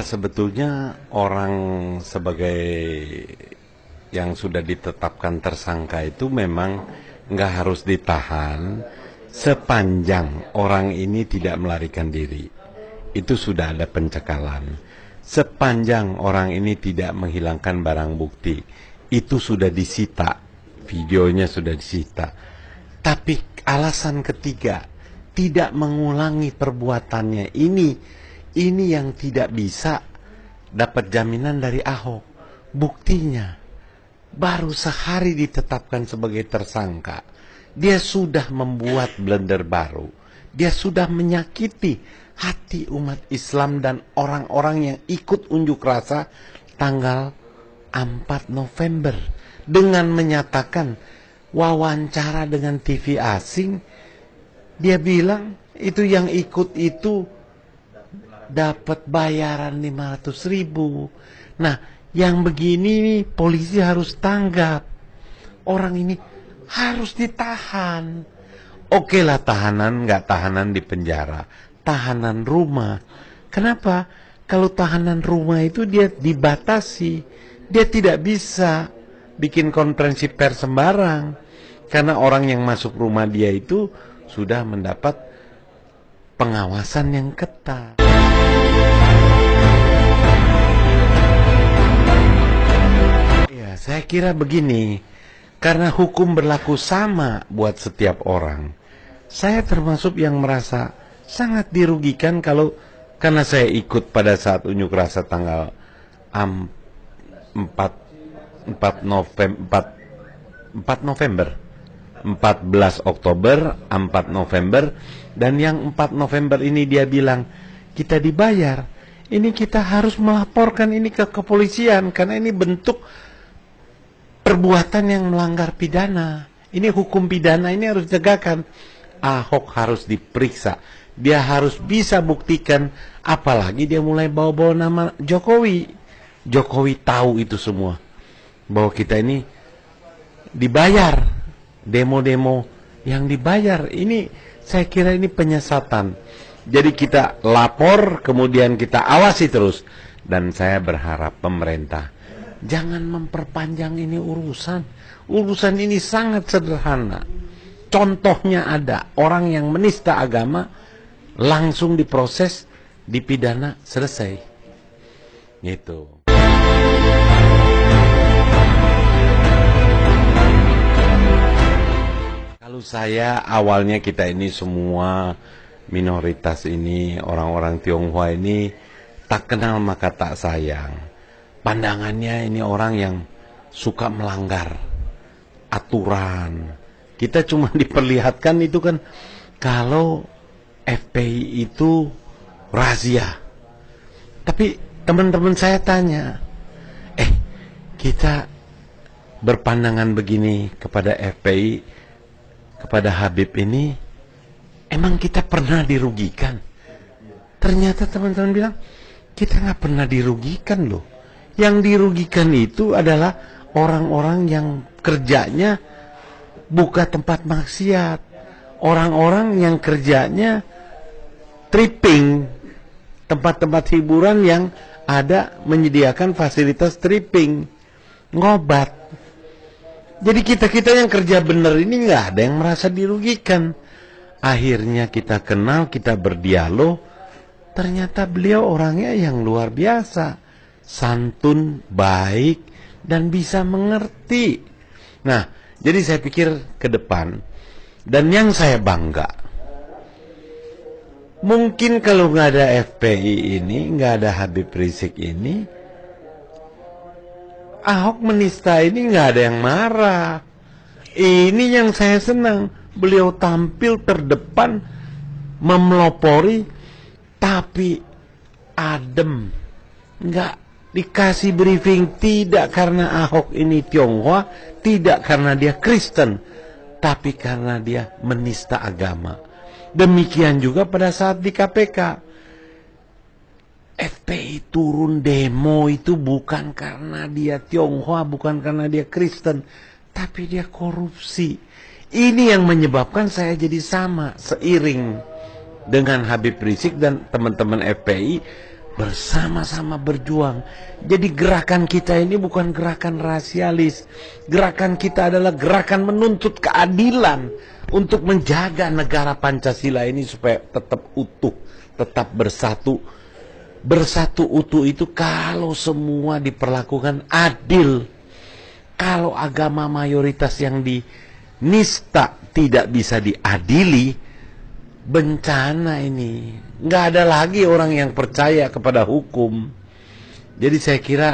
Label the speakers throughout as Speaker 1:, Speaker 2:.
Speaker 1: sebetulnya orang sebagai yang sudah ditetapkan tersangka itu memang nggak harus ditahan sepanjang orang ini tidak melarikan diri. Itu sudah ada pencekalan. Sepanjang orang ini tidak menghilangkan barang bukti, itu sudah disita, videonya sudah disita. Tapi alasan ketiga, tidak mengulangi perbuatannya, ini yang tidak bisa dapat jaminan dari Ahok. Buktinya, baru sehari ditetapkan sebagai tersangka, dia sudah membuat blunder baru. Dia sudah menyakiti hati umat Islam dan orang-orang yang ikut unjuk rasa tanggal 4 November. Dengan menyatakan wawancara dengan TV asing, dia bilang itu yang ikut itu dapat bayaran 500.000. Nah, yang begini nih polisi harus tanggap. Orang ini harus ditahan. Oke lah tahanan, nggak tahanan di penjara, tahanan rumah. Kenapa? Kalau tahanan rumah itu dia dibatasi, dia tidak bisa bikin konferensi pers sembarang, karena orang yang masuk rumah dia itu sudah mendapat pengawasan yang ketat. Ya, saya kira begini, karena hukum berlaku sama buat setiap orang. Saya termasuk yang merasa sangat dirugikan karena saya ikut pada saat unjuk rasa tanggal 4 November. 14 Oktober, 4 November, dan yang 4 November ini dia bilang, kita dibayar, ini kita harus melaporkan ini ke kepolisian, karena ini bentuk perbuatan yang melanggar pidana. Ini hukum pidana, ini harus ditegakkan. Ahok harus diperiksa, dia harus bisa buktikan, apalagi dia mulai bawa-bawa nama Jokowi. Jokowi tahu itu semua, bahwa kita ini dibayar. Demo-demo yang dibayar ini, saya kira ini penyesatan. Jadi kita lapor, kemudian kita awasi terus. Dan saya berharap pemerintah jangan memperpanjang ini urusan. Urusan ini sangat sederhana. Contohnya ada orang yang menista agama langsung diproses, dipidana, selesai. Gitu. Kalau saya, awalnya kita ini semua minoritas ini, orang-orang Tionghoa ini tak kenal maka tak sayang. Pandangannya ini orang yang suka melanggar aturan. Kita cuma diperlihatkan itu kan, kalau FPI itu razia. Tapi teman-teman saya tanya, kita berpandangan begini kepada FPI, kepada Habib ini, emang kita pernah dirugikan? Ternyata teman-teman bilang, kita nggak pernah dirugikan loh. Yang dirugikan itu adalah orang-orang yang kerjanya buka tempat maksiat, orang-orang yang kerjanya tripping, tempat-tempat hiburan yang ada menyediakan fasilitas tripping, ngobat. Jadi kita-kita yang kerja benar ini nggak ada yang merasa dirugikan. Akhirnya kita kenal, kita berdialog. Ternyata beliau orangnya yang luar biasa, santun, baik, dan bisa mengerti. Nah, jadi saya pikir ke depan, dan yang saya bangga, mungkin kalau nggak ada FPI ini, nggak ada Habib Rizik ini, Ahok menista ini nggak ada yang marah. Ini yang saya senang, beliau tampil terdepan memelopori, tapi adem, nggak dikasih briefing. Tidak karena Ahok ini Tionghoa, tidak karena dia Kristen, tapi karena dia menista agama. Demikian juga pada saat di KPK. FPI turun demo itu bukan karena dia Tionghoa, bukan karena dia Kristen, tapi dia korupsi. Ini yang menyebabkan saya jadi sama, seiring dengan Habib Rizik dan teman-teman FPI, bersama-sama berjuang. Jadi gerakan kita ini bukan gerakan rasialis. Gerakan kita adalah gerakan menuntut keadilan untuk menjaga negara Pancasila ini supaya tetap utuh, tetap bersatu. Bersatu utuh itu kalau semua diperlakukan adil. Kalau agama mayoritas yang dinista tidak bisa diadili, bencana ini. Nggak ada lagi orang yang percaya kepada hukum. Jadi saya kira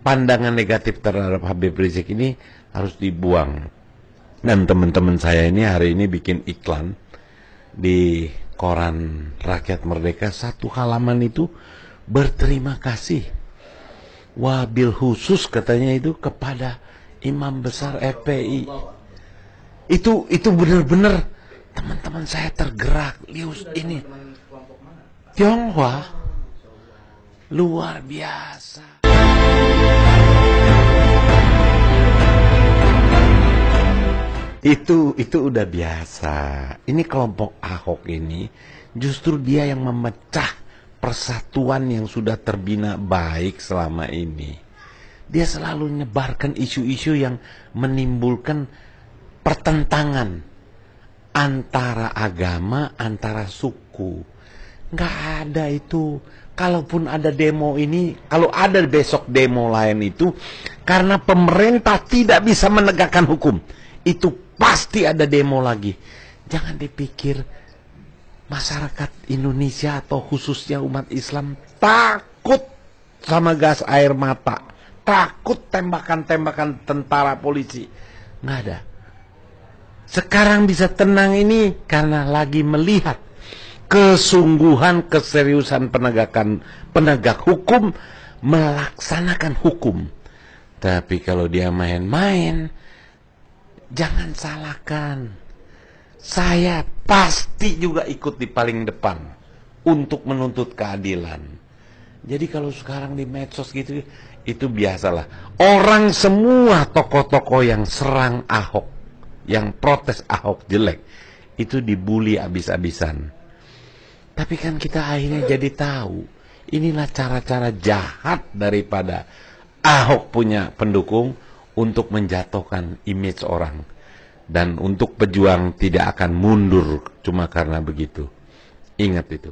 Speaker 1: pandangan negatif terhadap Habib Rizik ini harus dibuang. Dan teman-teman saya ini hari ini bikin iklan di koran Rakyat Merdeka, satu halaman itu berterima kasih. Wabil khusus katanya itu kepada Imam Besar FPI. Itu benar-benar teman-teman saya tergerak. Lius ini Tionghoa luar biasa. Itu udah biasa. Ini kelompok Ahok ini justru dia yang memecah persatuan yang sudah terbina baik selama ini. Dia selalu menyebarkan isu-isu yang menimbulkan pertentangan antara agama, antara suku. Nggak ada itu. Kalaupun ada demo ini, kalau ada besok demo lain itu, karena pemerintah tidak bisa menegakkan hukum, itu pasti ada demo lagi. Jangan dipikir masyarakat Indonesia atau khususnya umat Islam takut sama gas air mata, takut tembakan-tembakan tentara polisi. Nggak ada. Sekarang bisa tenang ini karena lagi melihat kesungguhan, keseriusan penegak hukum melaksanakan hukum. Tapi kalau dia main-main, jangan salahkan. Saya pasti juga ikut di paling depan untuk menuntut keadilan. Jadi kalau sekarang di medsos gitu, itu biasalah. Orang semua tokoh-tokoh yang serang Ahok, yang protes Ahok jelek, itu dibully abis-abisan. Tapi kan kita akhirnya jadi tahu, inilah cara-cara jahat daripada Ahok punya pendukung untuk menjatuhkan image orang. Dan untuk pejuang tidak akan mundur cuma karena begitu. Ingat itu.